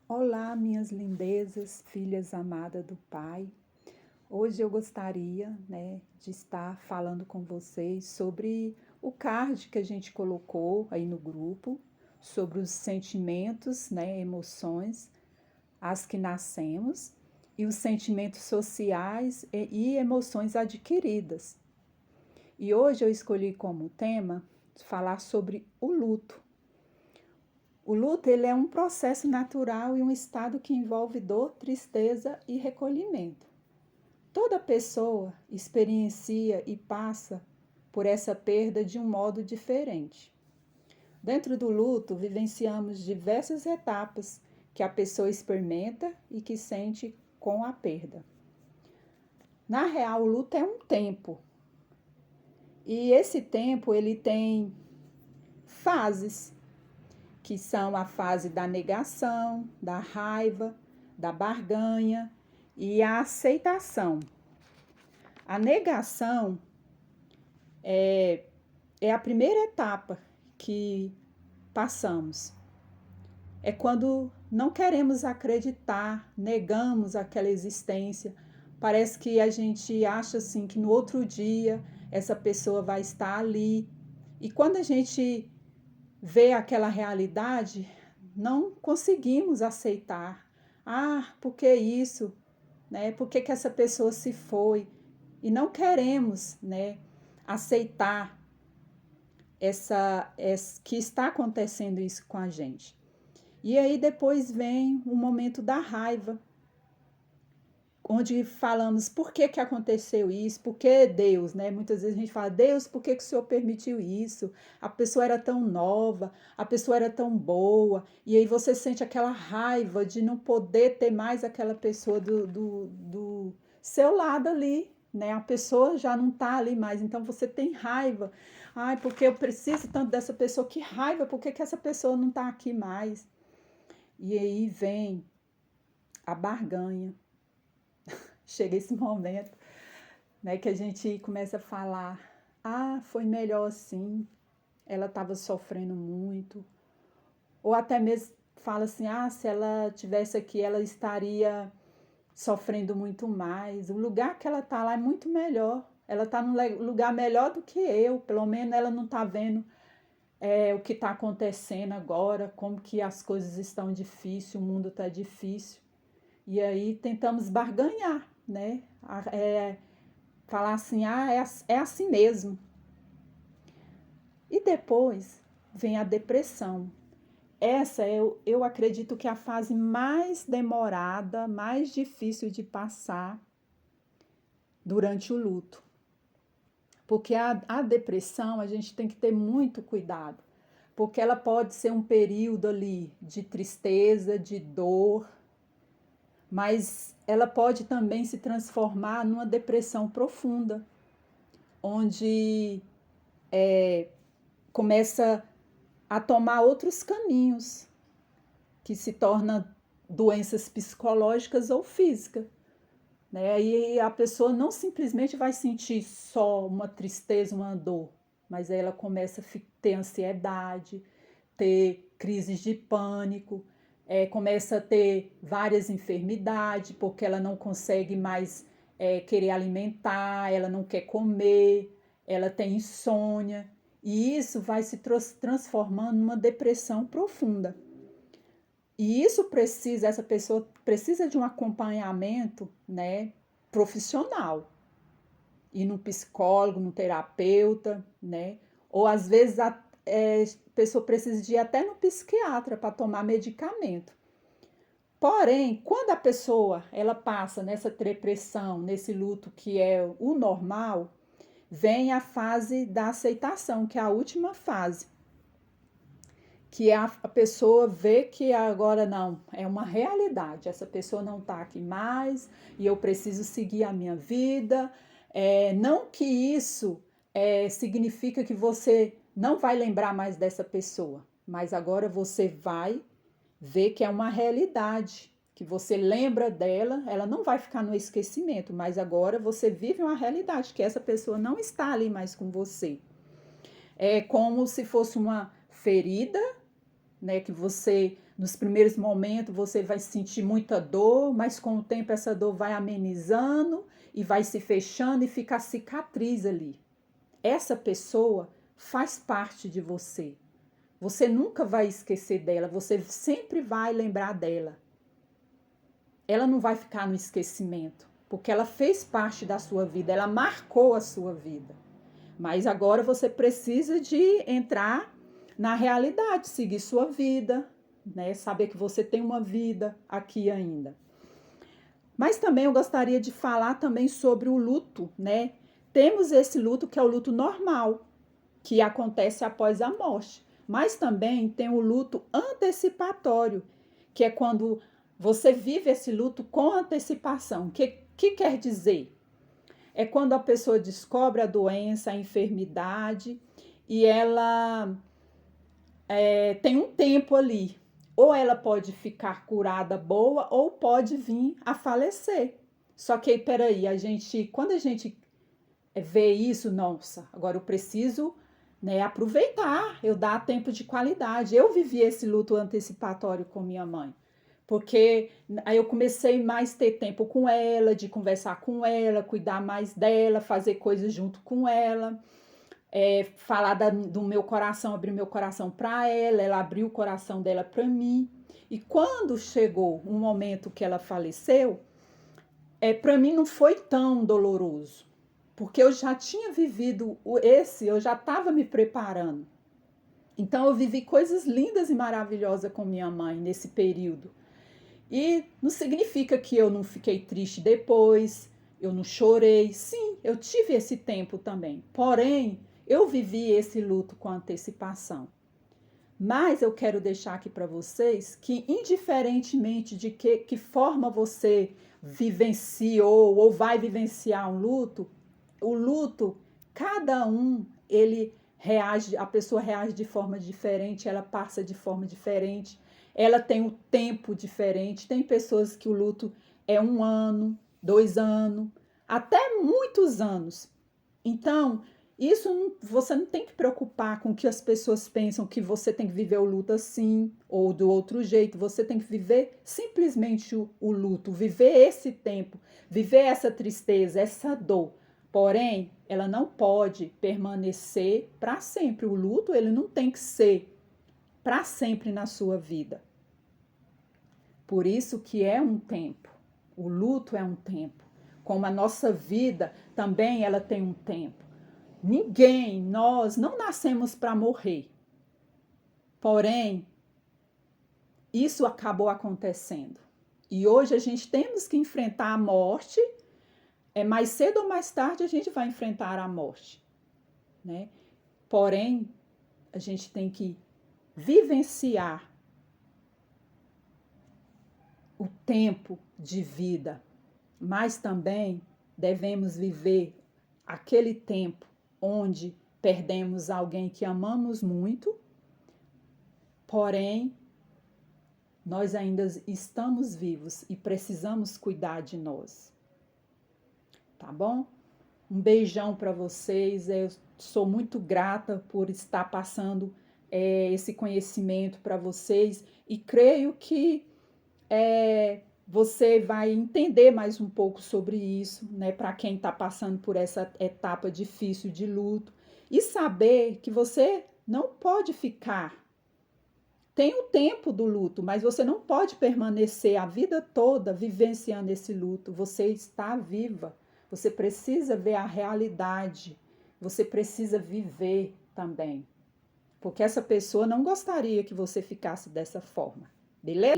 Olá, minhas lindezas, filhas amadas do Pai. Hoje eu gostaria, de estar falando com vocês sobre o card que a gente colocou aí no grupo, sobre os sentimentos, emoções, as que nascemos, e os sentimentos sociais e emoções adquiridas. E hoje eu escolhi como tema falar sobre o luto. O luto ele é um processo natural e um estado que envolve dor, tristeza e recolhimento. Toda pessoa experiencia e passa por essa perda de um modo diferente. Dentro do luto, vivenciamos diversas etapas que a pessoa experimenta e que sente com a perda. Na real, o luto é um tempo. E esse tempo ele tem fases, que são a fase da negação, da raiva, da barganha e a aceitação. A negação é a primeira etapa que passamos. É quando não queremos acreditar, negamos aquela existência. Parece que a gente acha assim que no outro dia essa pessoa vai estar ali. E quando a gente vê aquela realidade, não conseguimos aceitar. Ah, por que isso? Por que essa pessoa se foi? E não queremos, aceitar que está acontecendo isso com a gente. E aí depois vem o momento da raiva, onde falamos por que aconteceu isso, por que Deus, Muitas vezes a gente fala, Deus, por que o Senhor permitiu isso? A pessoa era tão nova, a pessoa era tão boa, e aí você sente aquela raiva de não poder ter mais aquela pessoa do seu lado ali, A pessoa já não está ali mais, então você tem raiva. Ai, porque eu preciso tanto dessa pessoa, que raiva, por que essa pessoa não está aqui mais? E aí vem a barganha. Chega esse momento, que a gente começa a falar, ah, foi melhor assim, ela estava sofrendo muito. Ou até mesmo fala assim, ah, se ela tivesse aqui, ela estaria sofrendo muito mais. O lugar que ela está lá é muito melhor. Ela está num lugar melhor do que eu, pelo menos ela não está vendo o que está acontecendo agora, como que as coisas estão difíceis, o mundo está difícil. E aí tentamos barganhar, falar assim, ah, é assim mesmo. E depois vem a depressão. Essa eu acredito que é a fase mais demorada, mais difícil de passar durante o luto. Porque a depressão a gente tem que ter muito cuidado, porque ela pode ser um período ali de tristeza, de dor, mas ela pode também se transformar numa depressão profunda, onde começa a tomar outros caminhos, que se torna doenças psicológicas ou físicas. E a pessoa não simplesmente vai sentir só uma tristeza, uma dor, mas aí ela começa a ter ansiedade, ter crises de pânico, começa a ter várias enfermidades, porque ela não consegue mais querer alimentar, ela não quer comer, ela tem insônia, e isso vai se transformando numa depressão profunda. E essa pessoa precisa de um acompanhamento, profissional. Ir num psicólogo, num terapeuta, Ou às vezes a pessoa precisa de ir até no psiquiatra para tomar medicamento. Porém, quando a pessoa ela passa nessa depressão, nesse luto que é o normal, vem a fase da aceitação, que é a última fase, que a pessoa vê que agora não, é uma realidade, essa pessoa não está aqui mais e eu preciso seguir a minha vida. Não que isso significa que você não vai lembrar mais dessa pessoa, mas agora você vai ver que é uma realidade, que você lembra dela, ela não vai ficar no esquecimento, mas agora você vive uma realidade, que essa pessoa não está ali mais com você. É como se fosse uma ferida, que você Nos primeiros momentos você vai sentir muita dor, mas com o tempo essa dor vai amenizando e vai se fechando e fica a cicatriz ali. Essa pessoa faz parte de você. Você nunca vai esquecer dela, você sempre vai lembrar dela. Ela não vai ficar no esquecimento, porque ela fez parte da sua vida, ela marcou a sua vida. Mas agora você precisa de entrar na realidade, seguir sua vida, né? Saber que você tem uma vida aqui ainda. Mas também eu gostaria de falar também sobre o luto, né? Temos esse luto que é o luto normal, que acontece após a morte. Mas também tem o luto antecipatório, que é quando você vive esse luto com antecipação. O que quer dizer? É quando a pessoa descobre a doença, a enfermidade, e ela tem um tempo ali. Ou ela pode ficar curada boa, ou pode vir a falecer. Só que aí, peraí, quando a gente vê isso, nossa, agora eu preciso, né, aproveitar, eu dar tempo de qualidade. Eu vivi esse luto antecipatório com minha mãe, porque aí eu comecei mais a ter tempo com ela, de conversar com ela, cuidar mais dela, fazer coisas junto com ela, falar do meu coração, abrir meu coração para ela, ela abriu o coração dela para mim. E quando chegou um momento que ela faleceu, para mim não foi tão doloroso, porque eu já tinha vivido eu já estava me preparando. Então eu vivi coisas lindas e maravilhosas com minha mãe nesse período. E não significa que eu não fiquei triste depois, eu não chorei. Sim, eu tive esse tempo também. Porém, eu vivi esse luto com antecipação. Mas eu quero deixar aqui para vocês que, indiferentemente de que forma você vivenciou ou vai vivenciar um luto, o luto, cada um, ele reage, a pessoa reage de forma diferente, ela passa de forma diferente, ela tem um tempo diferente. Tem pessoas que o luto é 1 ano, 2 anos, até muitos anos. Então, você não tem que preocupar com o que as pessoas pensam, que você tem que viver o luto assim ou do outro jeito. Você tem que viver simplesmente o luto, viver esse tempo, viver essa tristeza, essa dor. Porém, ela não pode permanecer para sempre. O luto, ele não tem que ser para sempre na sua vida. Por isso que é um tempo. O luto é um tempo. Como a nossa vida também ela tem um tempo. Nós não nascemos para morrer. Porém, isso acabou acontecendo. E hoje a gente temos que enfrentar a morte. Mais cedo ou mais tarde a gente vai enfrentar a morte, né? Porém, a gente tem que vivenciar o tempo de vida, mas também devemos viver aquele tempo onde perdemos alguém que amamos muito, porém, nós ainda estamos vivos e precisamos cuidar de nós. Tá bom? Um beijão para vocês. Eu sou muito grata por estar passando esse conhecimento para vocês e creio que você vai entender mais um pouco sobre isso, né? Para quem está passando por essa etapa difícil de luto e saber que você não pode ficar. Tem o tempo do luto, mas você não pode permanecer a vida toda vivenciando esse luto. Você está viva. Você precisa ver a realidade, você precisa viver também, porque essa pessoa não gostaria que você ficasse dessa forma, beleza?